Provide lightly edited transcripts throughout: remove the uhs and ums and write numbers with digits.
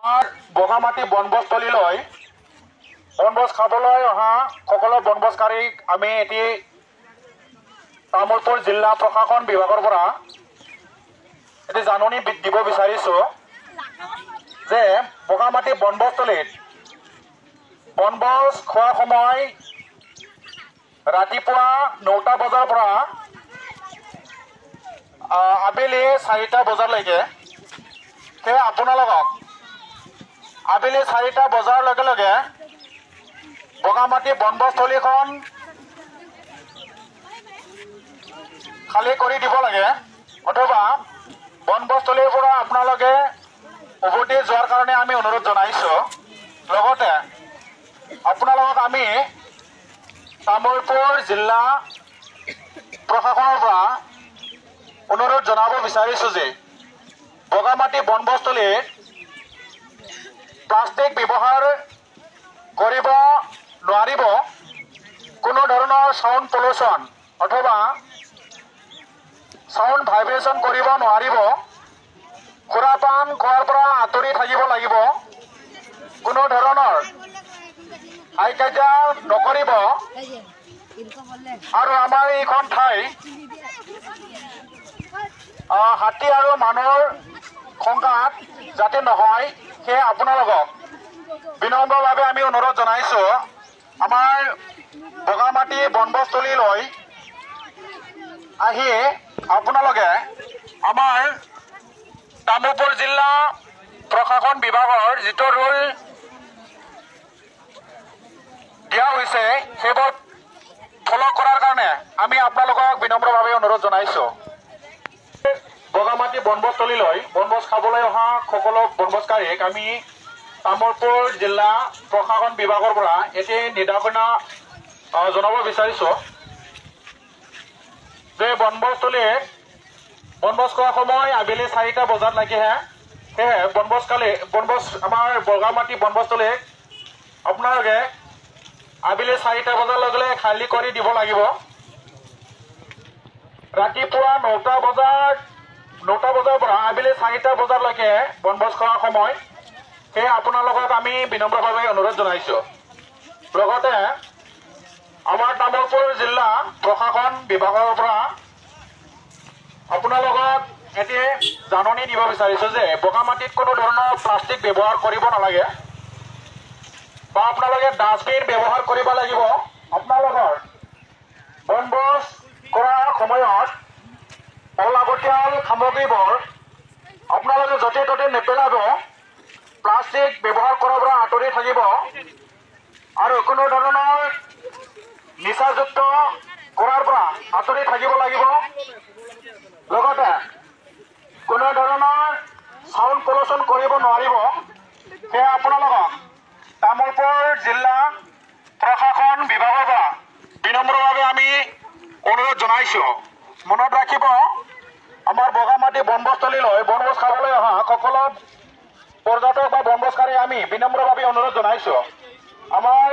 বগামাটি বনভোজস্থলীলৈ বনভোজ খাবলৈ অহা সকলো বনভোজকাৰীক আমি এটি তামোলপুৰ জিলা প্ৰশাসন বিভাগৰ পৰা এটি জাননী দিব বিচাৰিছোঁ যে বগামাটি বনভোজস্থলীত বনভোজ খোৱাৰ সময় ৰাতিপুৱা 9টা বজাৰ পৰা আবেলি 4টা বজালৈকে। সেয়ে আপোনালোকক আবেলি 4টা বজাৰ লগে লগে বগামাটি বনভোজস্থলীখন খালী কৰি দিব লাগে, অথবা বনভোজস্থলীৰ পৰা আপোনালোকে উভতি যোৱাৰ কাৰণে আমি অনুৰোধ জনাইছোঁ। লগতে আপোনালোকক আমি তামোলপুৰ জিলা প্ৰশাসনৰ পৰা অনুৰোধ জনাব বিচাৰিছোঁ যে বগামাটি বনভোজস্থলীত প্লাষ্টিক ব্যৱহাৰ কৰিব নোৱাৰিব, কোনো ধৰণৰ সাউণ্ড পলিউশ্যন অথবা সাউণ্ড ভাইব্ৰেশ্যন কৰিব নোৱাৰিব, সুৰাপান খোৱাৰ পৰা আঁতৰি থাকিব লাগিব, কোনো ধৰণৰ হাই কাজিয়া নকৰিব, আৰু আমাৰ এইখন ঠাই হাতী আৰু মানুহৰ সংঘাত যাতে নহয় সেয়ে আপোনালোকক বিনম্ৰভাৱে আমি অনুৰোধ জনাইছোঁ আমাৰ বগামাটি বনভোজস্থলীলৈ আহি আপোনালোকে আমাৰ তামোলপুৰ জিলা প্ৰশাসন বিভাগৰ যিটো ৰুল দিয়া হৈছে সেইবোৰ ফলো কৰাৰ কাৰণে আমি আপোনালোকক বিনম্ৰভাৱে অনুৰোধ জনাইছোঁ। বগামাটি বনভোজস্থলীলৈ বনভোজ খাবলৈ অহা সকলো বনভোজকাৰীক আমি তামোলপুৰ জিলা প্ৰশাসন বিভাগৰ পৰা এটি নিৰ্দেশনা জনাব বিচাৰিছোঁ যে বনভোজস্থলীত বনভোজ খোৱাৰ সময় আবেলি 4টা বজালৈকেহে। সেয়ে বনভোজ আমাৰ বগামাটি বনভোজস্থলীত আপোনালোকে আবেলি 4টা বজাৰ লগে লগে খালী কৰি দিব লাগিব। ৰাতিপুৱা 9টা বজাৰ পৰা আবেলি 4টা বজালৈকে বনভোজ খোৱাৰ সময়, সেয়ে আপোনালোকক আমি বিনম্ৰভাৱে অনুৰোধ জনাইছোঁ। লগতে আমাৰ তামোলপুৰ জিলা প্ৰশাসন বিভাগৰ পৰা আপোনালোকক এটি জাননী দিব বিচাৰিছোঁ যে বগামাটিত কোনো ধৰণৰ প্লাষ্টিক ব্যৱহাৰ কৰিব নালাগে বা আপোনালোকে ডাষ্টবিন ব্যৱহাৰ কৰিব লাগিব। আপোনালোকৰ বনভোজ কৰাৰ সময়ত অলাগতিয়াল সামগ্ৰীবোৰ আপোনালোকে য'তে ত'তে নেপেলাব, প্লাষ্টিক ব্যৱহাৰ কৰাৰ পৰা আঁতৰি থাকিব, আৰু কোনো ধৰণৰ নিচাযুক্ত কৰাৰ পৰা আঁতৰি থাকিব লাগিব। লগতে কোনো ধৰণৰ সাউণ্ড পলিউশ্যন কৰিব নোৱাৰিব। সেয়ে আপোনালোকক তামোলপুৰ জিলা প্ৰশাসন বিভাগৰ পৰা বিনম্ৰভাৱে আমি অনুৰোধ জনাইছোঁ। মনত ৰাখিব, আমাৰ বগামাটি বনভোজস্থলীলৈ বনভোজ খাবলৈ অহা সকলো পৰ্যটক বা বনভোজকাৰীক আমি বিনম্ৰভাৱে অনুৰোধ জনাইছোঁ আমাৰ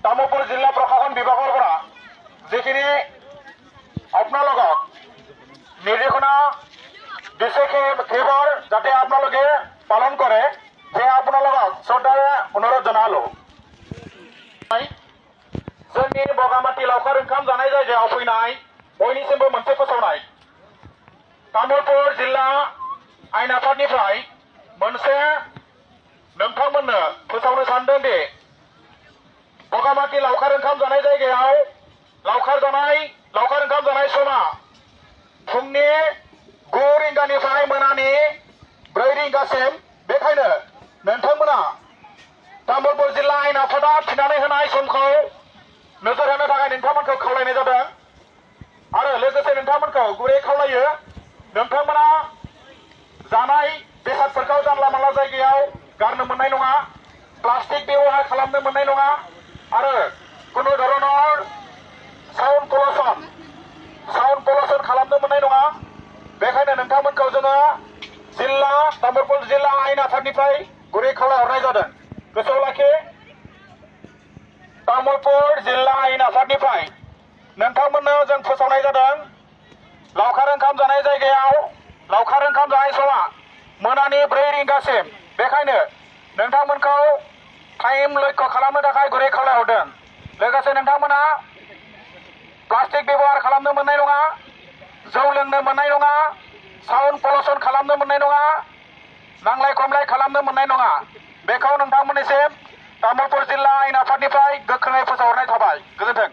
তামোলপুৰ জিলা প্ৰশাসন বিভাগৰ পৰা যিখিনি আপোনালোকক নিৰ্দেশনা দিছে সেইবোৰ যাতে আপোনালোকে পালন কৰে সেয়া আপোনালোকক শ্ৰদ্ধাৰে অনুৰোধ জনালোঁ। जोंनि बगामाटी लावखार ओंखाम जानाय जायगायाव फैनाय बयनिसिमबो मोनसे फोसावनाय। तामुलपुर जिल्ला आयेन आफादनिफ्राय मोनसे नोंथांमोननो फोसावनो सानदों दि बगामाटी लावखार ओंखाम जानाय जायगायाव लावखार ओंखाम जानाय समा फुंनि 9 रिंगानिफ्राय मोनानि 4 रिंगासिम। बेखायनो नोंथांमोना तामुलपुर जिल्ला आयेन आफादा थिनानै होनाय समखौ नोजोर होनो थाखाय नोंथांमोनखौ खावलायनाय जादों, आरो लोगोसे नोंथांमोनखौ गुरै खावलायो नोंथांमोना जानाय बेसादफोरखौ जानला मानला जायगायाव गारनो मोननाय नङा, प्लास्टिक व्यवहार खालामनो मोननाय नङा, आरो कुनु धरনৰ साउन्ड पलिउसन खालामनो मोननाय नङा। बेखायनो नोंथांमोनखौ जोङो तामुलपुर जिल्ला आयेन आफादनिफ्राय गुरै खावलायहरनाय जादों। गोसोआव लाखि, तामुलपुर जिल्ला आयेन आफादनिफ्राय नोंथांमोननो जों फोसावनाय जादों लावखार ओंखाम जानाय जायगायाव लावखार ओंखाम जानाय समा मोनानि 4 रिंगासिम बेखायनो नोंथांमोनखौ टाइम लक्ष्य खालामनो थाखाय गुरै खावलायहरदों। लोगोसे नोंथांमोना प्लास्टिक बेबहार खालामनो मोननाय नङा, जौ लोंनो मोननाय नङा, साउन्ड पलिउसन खालामनो मोननाय नङा, नांलाय खमलाय खालामनो मोननाय नङा। बेखौ नोंथांमोननिसिम तामुलपुर जिल्ला आयेन आफादनिफ्राय गोख्रोङै फोसावहरनाय थाबाय। गोजोन्थों।